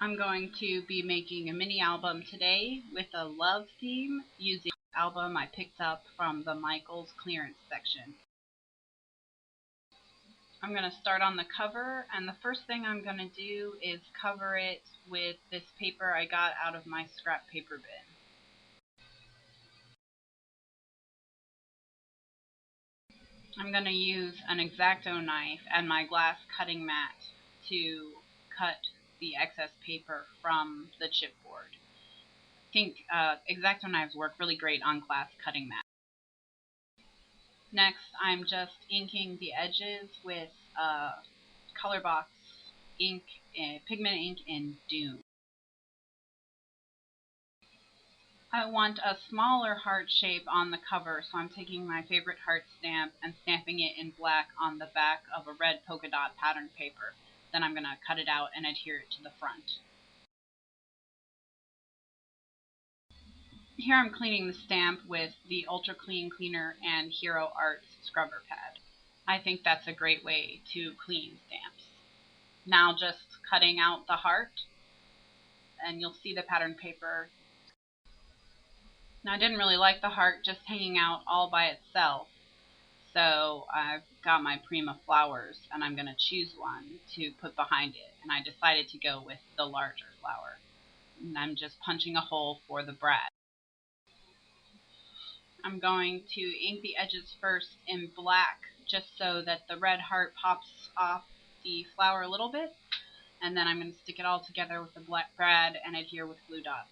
I'm going to be making a mini album today with a love theme using the album I picked up from the Michaels clearance section. I'm going to start on the cover, and the first thing I'm going to do is cover it with this paper I got out of my scrap paper bin. I'm going to use an X-Acto knife and my glass cutting mat to cut the excess paper from the chipboard. I think X-Acto knives work really great on glass cutting mats. Next, I'm just inking the edges with color box ink, pigment ink in Dune. I want a smaller heart shape on the cover, so I'm taking my favorite heart stamp and stamping it in black on the back of a red polka dot pattern paper. Then I'm going to cut it out and adhere it to the front. Here I'm cleaning the stamp with the Ultra Clean Cleaner and Hero Arts scrubber pad. I think that's a great way to clean stamps. Now just cutting out the heart, and you'll see the pattern paper. Now I didn't really like the heart just hanging out all by itself, so I've got my Prima flowers and I'm going to choose one to put behind it, and I decided to go with the larger flower. And I'm just punching a hole for the brad. I'm going to ink the edges first in black just so that the red heart pops off the flower a little bit, and then I'm going to stick it all together with the black brad and adhere with glue dots.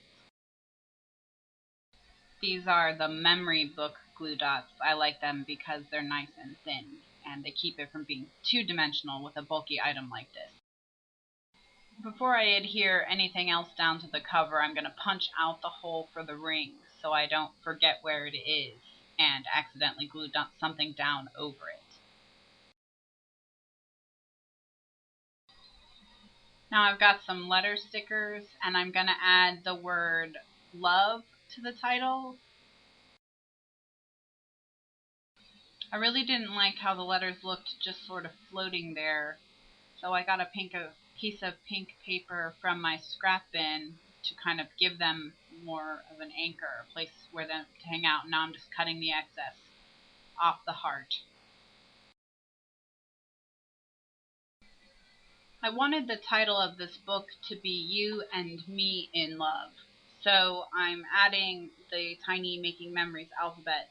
These are the memory book glue dots. I like them because they're nice and thin, and they keep it from being two-dimensional with a bulky item like this. Before I adhere anything else down to the cover, I'm going to punch out the hole for the ring so I don't forget where it is and accidentally glue something down over it. Now I've got some letter stickers, and I'm going to add the word love to the title. I really didn't like how the letters looked just sort of floating there, so I got a piece of pink paper from my scrap bin to kind of give them more of an anchor, a place where them to hang out. Now I'm just cutting the excess off the heart. I wanted the title of this book to be You and Me in Love, so I'm adding the tiny Making Memories alphabet.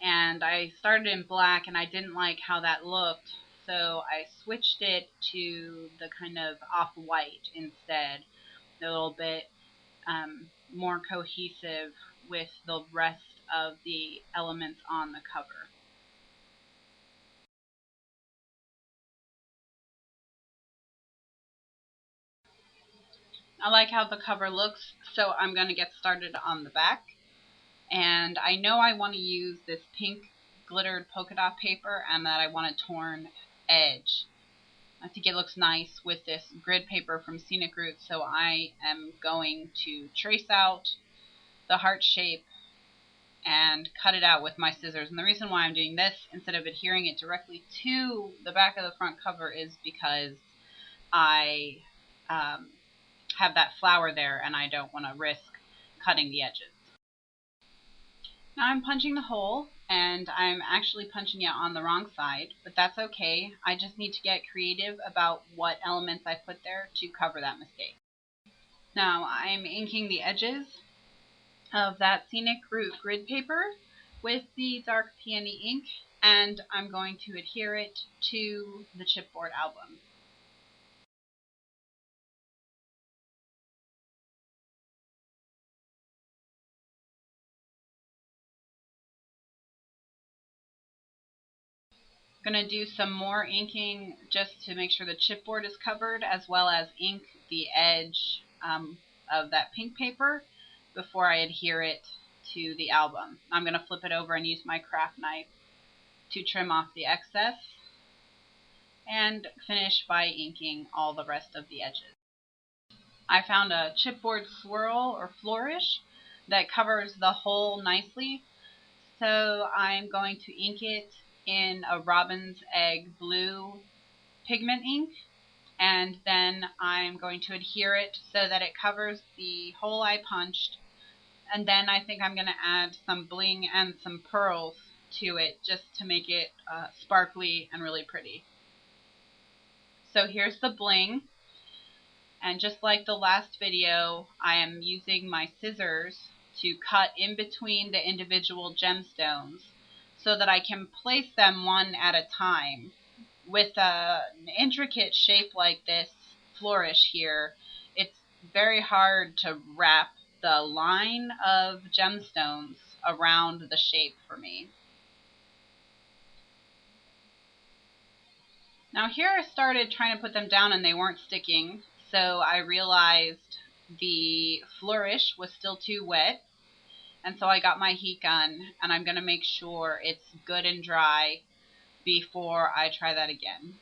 And I started in black, and I didn't like how that looked, so I switched it to the kind of off-white instead, a little bit more cohesive with the rest of the elements on the cover. I like how the cover looks, so I'm going to get started on the back. And I know I want to use this pink glittered polka dot paper and that I want a torn edge. I think it looks nice with this grid paper from Scenic Route, so I am going to trace out the heart shape and cut it out with my scissors. And the reason why I'm doing this instead of adhering it directly to the back of the front cover is because I have that flower there and I don't want to risk cutting the edges. Now I'm punching the hole, and I'm actually punching it on the wrong side, but that's okay. I just need to get creative about what elements I put there to cover that mistake. Now I'm inking the edges of that Scenic Route grid paper with the dark peony ink, and I'm going to adhere it to the chipboard album. I'm going to do some more inking just to make sure the chipboard is covered, as well as ink the edge of that pink paper before I adhere it to the album. I'm going to flip it over and use my craft knife to trim off the excess and finish by inking all the rest of the edges. I found a chipboard swirl or flourish that covers the whole nicely, so I'm going to ink it in a robin's egg blue pigment ink, And then I'm going to adhere it so that it covers the hole I punched. And then I think I'm going to add some bling and some pearls to it just to make it sparkly and really pretty. So here's the bling. And just like the last video, I am using my scissors to cut in between the individual gemstones so that I can place them one at a time. With an intricate shape like this flourish here, it's very hard to wrap the line of gemstones around the shape for me. Now here I started trying to put them down and they weren't sticking, so I realized the flourish was still too wet, and so I got my heat gun and I'm going to make sure it's good and dry before I try that again.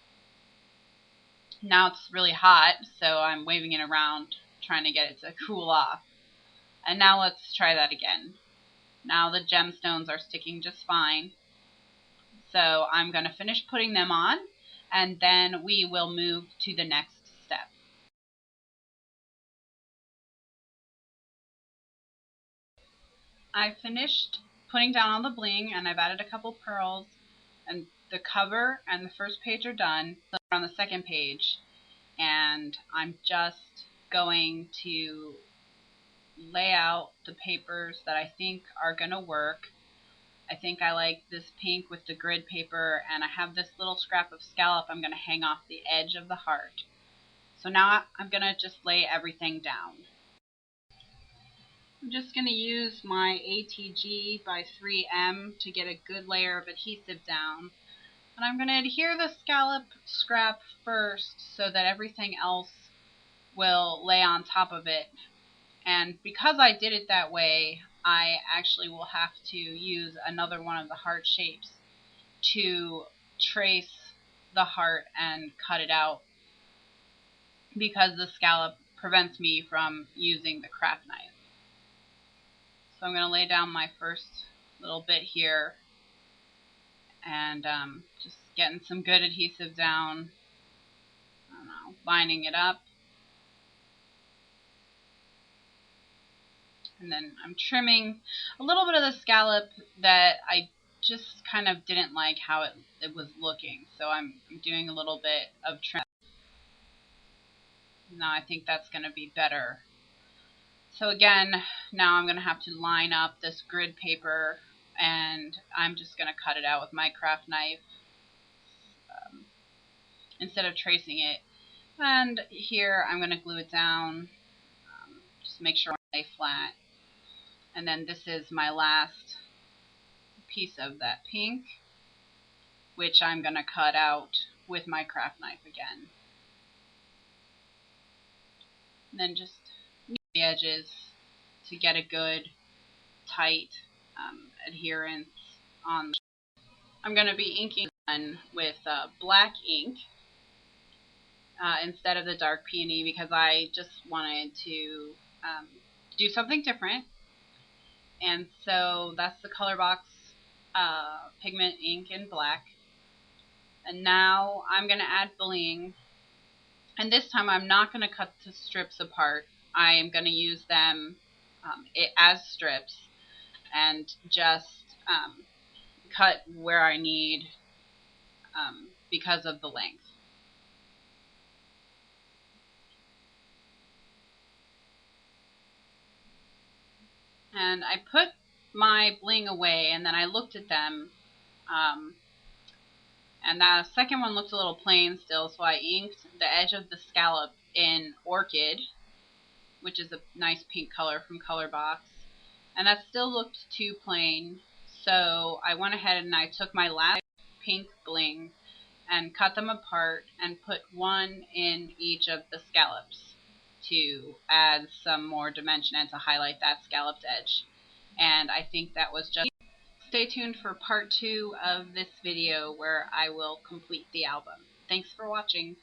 Now it's really hot, so I'm waving it around trying to get it to cool off. And now let's try that again. Now the gemstones are sticking just fine. So I'm going to finish putting them on, and then we will move to the next step. I finished putting down all the bling, and I've added a couple pearls, and the cover and the first page are done. So we're on the second page, and I'm just going to lay out the papers that I think are going to work. I think I like this pink with the grid paper, and I have this little scrap of scallop I'm going to hang off the edge of the heart. So now I'm going to just lay everything down. I'm just going to use my ATG by 3M to get a good layer of adhesive down. And I'm going to adhere the scallop scrap first so that everything else will lay on top of it. And because I did it that way, I actually will have to use another one of the heart shapes to trace the heart and cut it out, because the scallop prevents me from using the craft knife. So I'm going to lay down my first little bit here and just getting some good adhesive down, I don't know, lining it up. And then I'm trimming a little bit of the scallop that I just kind of didn't like how it was looking. So I'm doing a little bit of trim. Now I think that's going to be better. So again, now I'm going to have to line up this grid paper, and I'm just going to cut it out with my craft knife instead of tracing it. And here I'm going to glue it down, just make sure I lay flat. And then this is my last piece of that pink, which I'm going to cut out with my craft knife again. And then just the edges to get a good tight adherence on. I'm going to be inking with black ink instead of the dark peony, because I just wanted to do something different. And so that's the Colorbox pigment ink in black. And now I'm going to add bling. And this time I'm not going to cut the strips apart. I am going to use them as strips and just cut where I need because of the length. And I put my bling away, and then I looked at them, and the second one looked a little plain still, so I inked the edge of the scallop in Orchid, which is a nice pink color from Colorbox, and that still looked too plain, so I went ahead and I took my last pink bling and cut them apart and put one in each of the scallops to add some more dimension and to highlight that scalloped edge. And I think that was just. Stay tuned for part 2 of this video where I will complete the album. Thanks for watching.